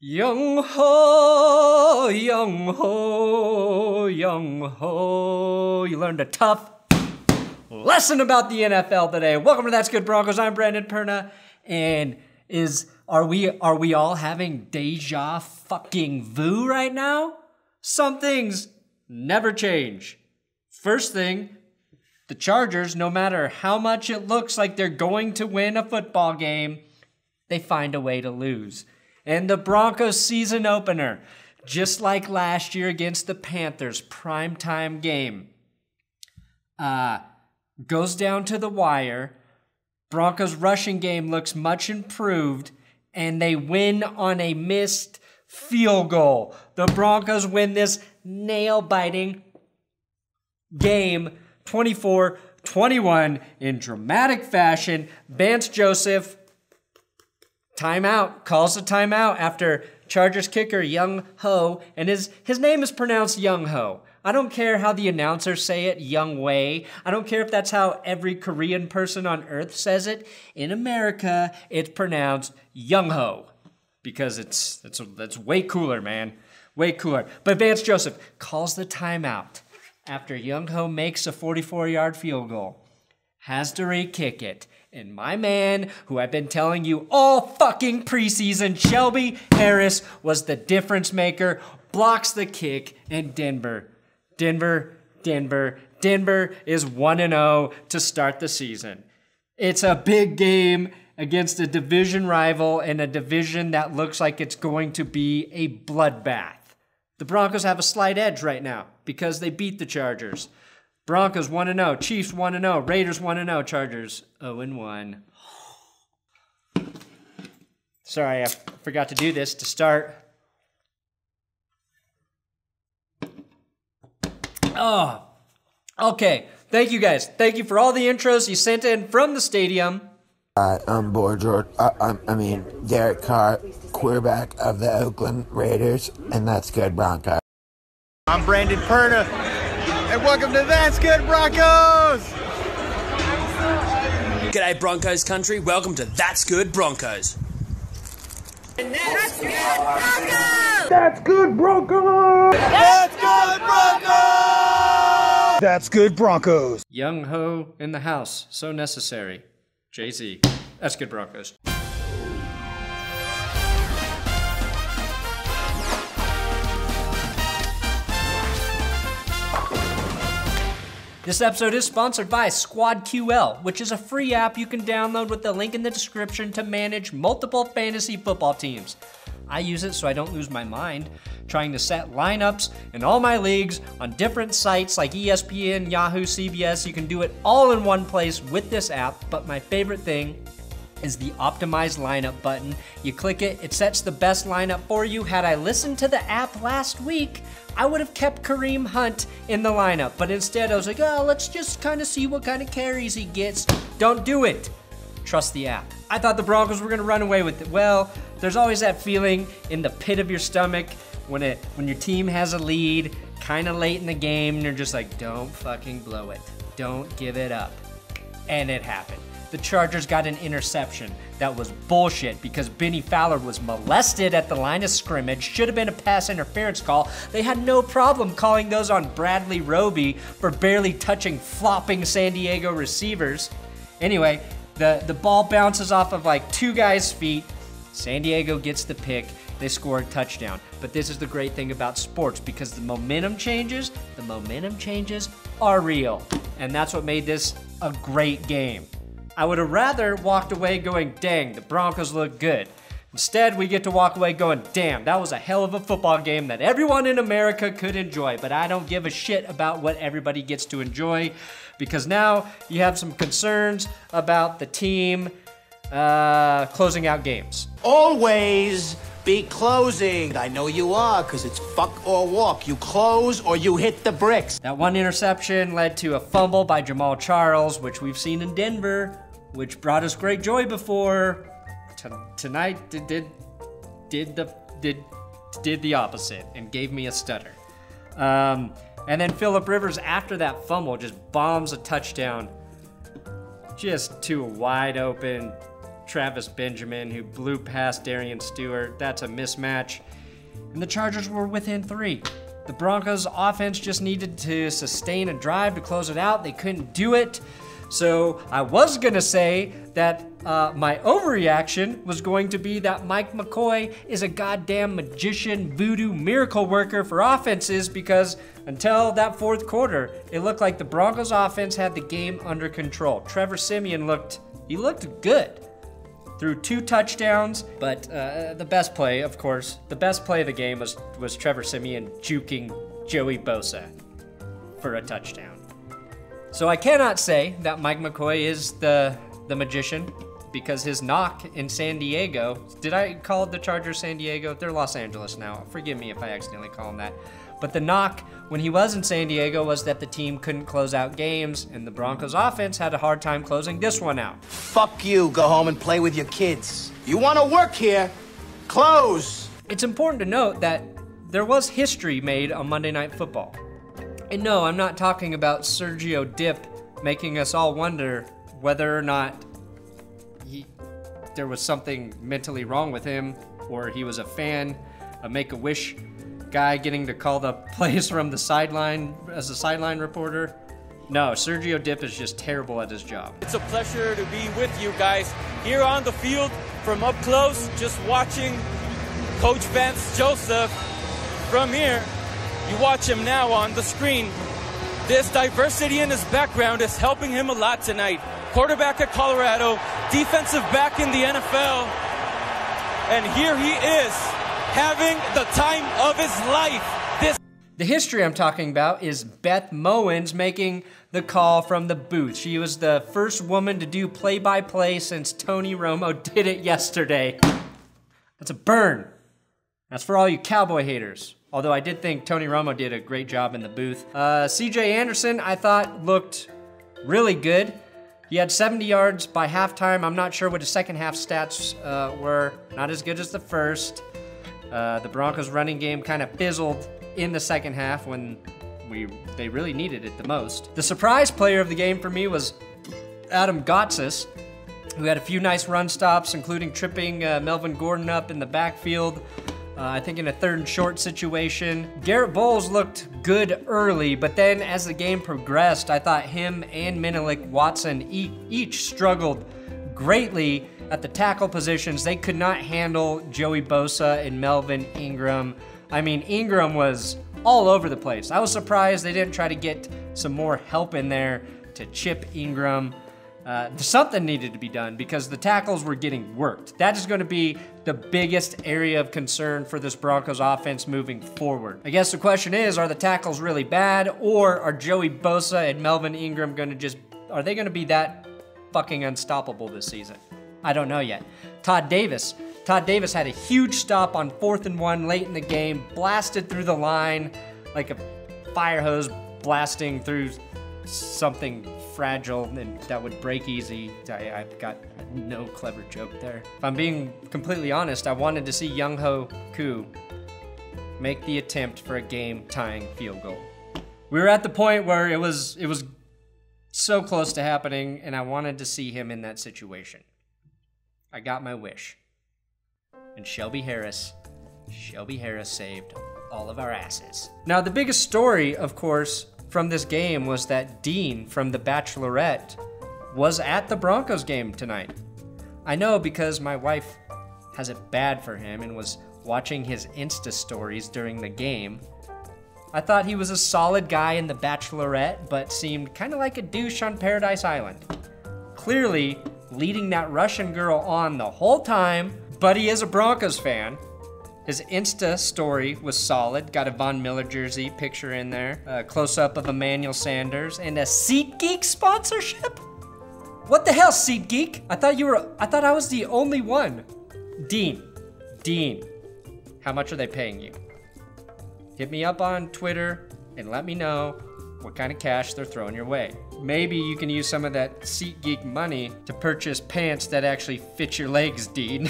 Younghoe, Younghoe, Younghoe. You learned a tough lesson about the NFL today. Welcome to That's Good Broncos. I'm Brandon Perna, and are we all having deja fucking vu right now? Some things never change. First thing, the Chargers, no matter how much it looks like they're going to win a football game, they find a way to lose. And the Broncos season opener, just like last year against the Panthers, primetime game, goes down to the wire. Broncos rushing game looks much improved, and they win on a missed field goal. The Broncos win this nail-biting game 24-21 in dramatic fashion. Vance Joseph calls a timeout after Chargers kicker Younghoe, and his name is pronounced Younghoe. I don't care how the announcers say it, Youngwei. I don't care if that's how every Korean person on earth says it. In America, it's pronounced Younghoe because that's way cooler, man. Way cooler. But Vance Joseph calls the timeout after Younghoe makes a 44-yard field goal, has to re-kick it. And my man, who I've been telling you all fucking preseason, Shelby Harris, was the difference maker, blocks the kick, and Denver is 1-0 to start the season. It's a big game against a division rival and a division that looks like it's going to be a bloodbath. The Broncos have a slight edge right now because they beat the Chargers. Broncos 1-0, Chiefs 1-0, Raiders 1-0, Chargers 0-1. Sorry, I forgot to do this to start. Oh, okay. Thank you guys. Thank you for all the intros you sent in from the stadium. I'm Derek Carr, quarterback of the Oakland Raiders, and that's good, Broncos. I'm Brandon Perna, and welcome to That's Good Broncos! G'day Broncos country, welcome to That's Good Broncos. That's Good Broncos! That's Good Broncos! That's Good Broncos! That's Good Broncos! Younghoe in the house, so necessary. Jay-Z, That's Good Broncos. This episode is sponsored by SquadQL, which is a free app you can download with the link in the description to manage multiple fantasy football teams. I use it so I don't lose my mind trying to set lineups in all my leagues on different sites like ESPN, Yahoo, CBS. You can do it all in one place with this app, but my favorite thing is the optimized lineup button. You click it, it sets the best lineup for you. Had I listened to the app last week, I would have kept Kareem Hunt in the lineup, but instead I was like, oh, let's just kind of see what kind of carries he gets. Don't do it. Trust the app. I thought the Broncos were gonna run away with it. Well, there's always that feeling in the pit of your stomach when your team has a lead kind of late in the game and you're just like, don't fucking blow it. Don't give it up. And it happened. The Chargers got an interception that was bullshit because Benny Fowler was molested at the line of scrimmage. Should have been a pass interference call. They had no problem calling those on Bradley Roby for barely touching flopping San Diego receivers. Anyway, the ball bounces off of like two guys' feet. San Diego gets the pick. They score a touchdown. But this is the great thing about sports because the momentum changes are real. And that's what made this a great game. I would have rather walked away going, dang, the Broncos look good. Instead, we get to walk away going, damn, that was a hell of a football game that everyone in America could enjoy. But I don't give a shit about what everybody gets to enjoy because now you have some concerns about the team closing out games. Always be closing. I know you are, because it's fuck or walk. You close or you hit the bricks. That one interception led to a fumble by Jamaal Charles, which we've seen in Denver, which brought us great joy before. Tonight did the opposite and gave me a stutter. And then Phillip Rivers, after that fumble, just bombs a touchdown just to a wide open Travis Benjamin, who blew past Darian Stewart. That's a mismatch. And the Chargers were within 3. The Broncos offense just needed to sustain a drive to close it out. They couldn't do it. So I was gonna say that my overreaction was going to be that Mike McCoy is a goddamn magician, voodoo, miracle worker for offenses, because until that fourth quarter, it looked like the Broncos offense had the game under control. Trevor Siemian looked good. Threw 2 touchdowns, but the best play, of course, the best play of the game was Trevor Siemian juking Joey Bosa for a touchdown. So I cannot say that Mike McCoy is the magician, because his knock in San Diego, did I call the Chargers San Diego? They're Los Angeles now. Forgive me if I accidentally call them that. But the knock when he was in San Diego was that the team couldn't close out games, and the Broncos offense had a hard time closing this one out. Fuck you, go home and play with your kids. You wanna work here, close. It's important to note that there was history made on Monday Night Football. And no, I'm not talking about Sergio Dip making us all wonder whether or not there was something mentally wrong with him, or he was a fan, a Make-A-Wish guy getting to call the plays from the sideline as a sideline reporter. No, Sergio Dip is just terrible at his job. It's a pleasure to be with you guys here on the field from up close, just watching Coach Vance Joseph from here. You watch him now on the screen. This diversity in his background is helping him a lot tonight. Quarterback at Colorado, defensive back in the NFL, and here he is, having the time of his life. The history I'm talking about is Beth Mowins making the call from the booth. She was the first woman to do play-by-play since Tony Romo did it yesterday. That's a burn. That's for all you Cowboy haters. Although I did think Tony Romo did a great job in the booth. C.J. Anderson, I thought, looked really good. He had 70 yards by halftime. I'm not sure what his second half stats were. Not as good as the first. The Broncos running game kind of fizzled in the second half when they really needed it the most. The surprise player of the game for me was Adam Gotsis, who had a few nice run stops, including tripping Melvin Gordon up in the backfield. I think in a 3rd and short situation. Garett Bolles looked good early, but then as the game progressed, I thought him and Menelik Watson each struggled greatly at the tackle positions. They could not handle Joey Bosa and Melvin Ingram. I mean, Ingram was all over the place. I was surprised they didn't try to get some more help in there to chip Ingram. Something needed to be done because the tackles were getting worked. That is going to be the biggest area of concern for this Broncos offense moving forward. I guess the question is, are the tackles really bad, or are Joey Bosa and Melvin Ingram are they going to be that fucking unstoppable this season? I don't know yet. Todd Davis had a huge stop on 4th and 1 late in the game, blasted through the line like a fire hose blasting through something fragile and that would break easy. I've got no clever joke there. If I'm being completely honest, I wanted to see Younghoe Koo make the attempt for a game-tying field goal. We were at the point where it was so close to happening, and I wanted to see him in that situation. I got my wish. And Shelby Harris saved all of our asses. Now, the biggest story, of course, from this game was that Dean from The Bachelorette was at the Broncos game tonight. I know because my wife has it bad for him and was watching his Insta stories during the game. I thought he was a solid guy in The Bachelorette, but seemed kind of like a douche on Paradise Island. Clearly leading that Russian girl on the whole time, but he is a Broncos fan. His Insta story was solid. Got a Von Miller jersey picture in there. A close-up of Emmanuel Sanders and a SeatGeek sponsorship? What the hell, SeatGeek? I thought I was the only one. Dean, how much are they paying you? Hit me up on Twitter and let me know what kind of cash they're throwing your way. Maybe you can use some of that SeatGeek money to purchase pants that actually fit your legs, Dean.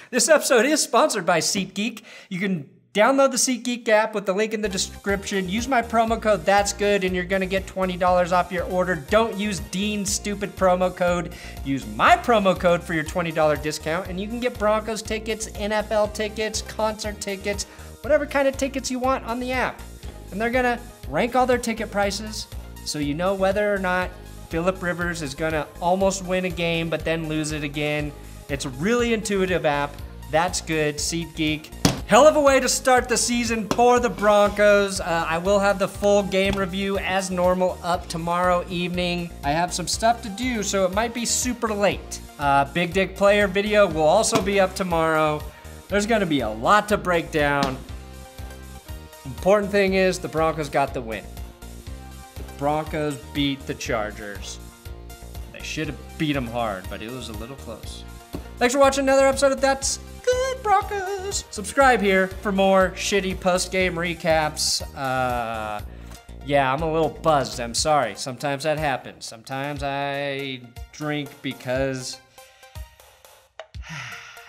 This episode is sponsored by SeatGeek. You can Download the SeatGeek app with the link in the description. Use my promo code ThatsGood and you're gonna get $20 off your order. Don't use Dean's stupid promo code. Use my promo code for your $20 discount and you can get Broncos tickets, NFL tickets, concert tickets, whatever kind of tickets you want on the app. And they're gonna rank all their ticket prices so you know whether or not Phillip Rivers is gonna almost win a game but then lose it again. It's a really intuitive app. That's good, SeatGeek. Hell of a way to start the season for the Broncos. I will have the full game review as normal up tomorrow evening. I have some stuff to do, so it might be super late. Big Dick Player video will also be up tomorrow. There's gonna be a lot to break down. Important thing is the Broncos got the win. The Broncos beat the Chargers. They should have beat them hard, but it was a little close. Thanks for watching another episode of That's Good Broncos. Subscribe here for more shitty post-game recaps. Yeah, I'm a little buzzed. I'm sorry. Sometimes that happens. Sometimes I drink because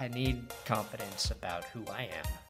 I need confidence about who I am.